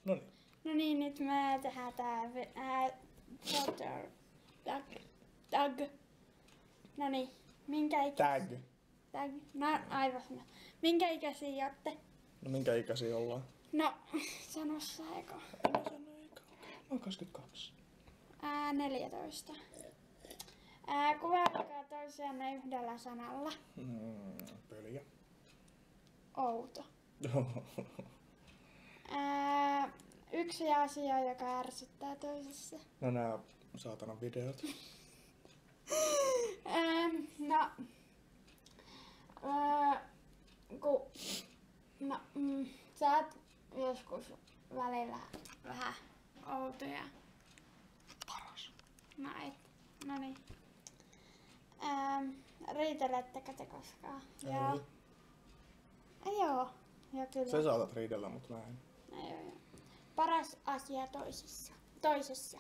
Noniin. No niin, nyt me tehdään tää tag. Noniin, minkä ikäisiä? Tag. No aivan. Minkä ikäisiä ootte? No minkä ikäisiä ollaan? No, sano sä eka. En sano eka. Mä oon 22. 14. Kuvailkaa toisianne yhdellä sanalla. Pöliä. Outo. Yksi asia, joka ärsyttää toisessa. No nää saatanan videot. Sä oot joskus välillä vähän outoja. Paras. No et. Noniin. Riitelettekö te koskaan? Joo. Joo. Joo, kyllä. Sä saatat riidellä, mut mä en. Joo. Paras asia toisessa.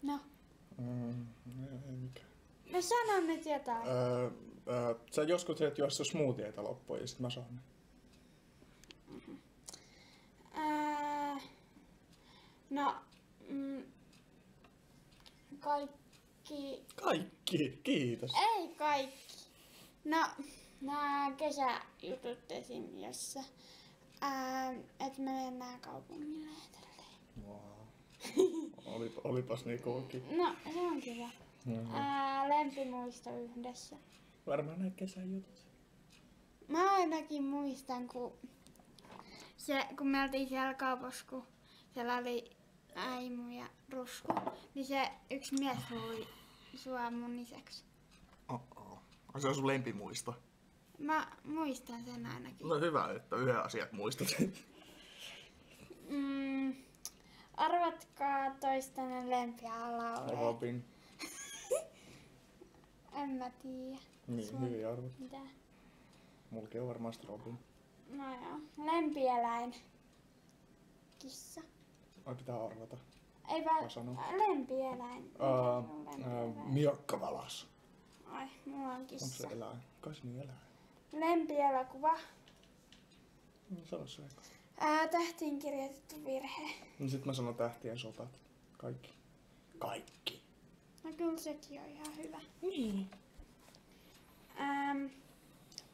No. Ei mikään. No sano nyt jotain. Sä joskus teet juossa smoothieita loppuun ja sit mä saan ne. Kaikki. Kaikki, kiitos. Ei kaikki. No, nää kesäjutut esim. Jossa et me mennään kaupungille etelleen. Wow. Olipas niin coolki. No, se on kiva. Lempimuisto yhdessä. Varmaan näitä kesäjutut. Mä ainakin muistan, kun me oltiin siellä kaupassa, kun siellä oli Äimu ja Rusku, niin se yksi mies hui sua mun isäksi. Se on sun lempimuisto. Mä muistan sen ainakin. No hyvä, että yhden asiat muistat. Arvatkaa toistenne lempialaulea. Robin. En mä tiedä. Niin, hyvin arvot. Mitä? Mulki on varmaan Robin. No joo. Lempieläin. Kissa. Ai pitää arvata. Ei vaan lempieläin. Miokkavalas. Ai, mulla on kissa. Onko se eläin? Kai se niin eläin. Lempielokuva. Sano se eka. Tähtiin kirjoitettu virhe. No sit mä sanon Tähtien sotat. Kaikki. Kaikki. No kyllä sekin on ihan hyvä. Niin.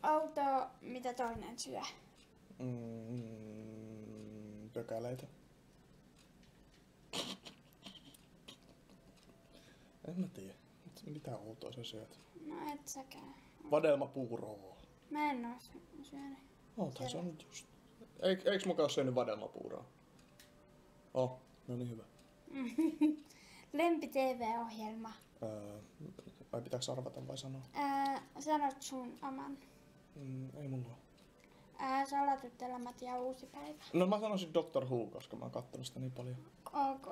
Auto, mitä toinen syö. Pökäleitä. En mä tiedä. Mitä outoa sä syöt? No et säkään. Vadelmapuuroa. Mä en oo syönyt. Oothan se on nyt just. Eiks mukaan oo syönyt vadelmapuuroa? No niin hyvä. Lempi TV-ohjelma. Vai pitääks arvata vai sanoa? Sanot sun oman. Ei mulla oo. Salatut elämät ja uusi päivä. No mä sanoisin Doctor Who, koska mä oon kattonut sitä niin paljon. Ok.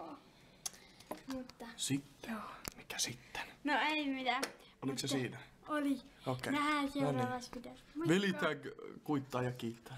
Mutta. Sitten. Mikä sitten? No ei mitään. Oliko se siinä? Oli. Okei. Nähdään seuraavassa videossa. Velitag kuittaa ja kiittää.